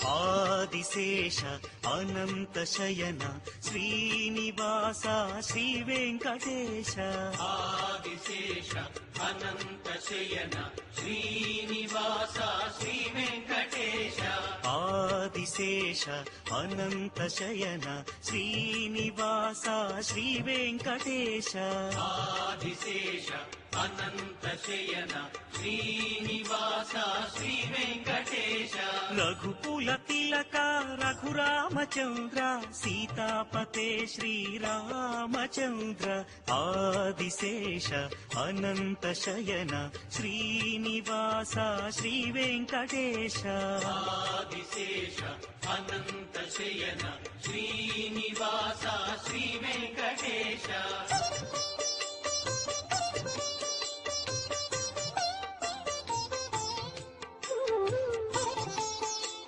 ఆదిశేష అనంత శయన శ్రీనివాస శ్రీ వెంకటేశ ఆదిశేష అనంత శయన శ్రీనివాస శ్రీ వెంకటేశ ఆదిశేష అనంత శయన శ్రీనివాస శ్రీ వెంకటేశ ఆదిశేష అనంత శయన శ్రీనివాస శ్రీ వెంకటేశ రఘుకుల తిలక రఘురామచంద్ర సీతాపతే శ్రీరామచంద్ర ఆదిశేష అనంత శయన శ్రీనివాస శ్రీ వెంకటేశ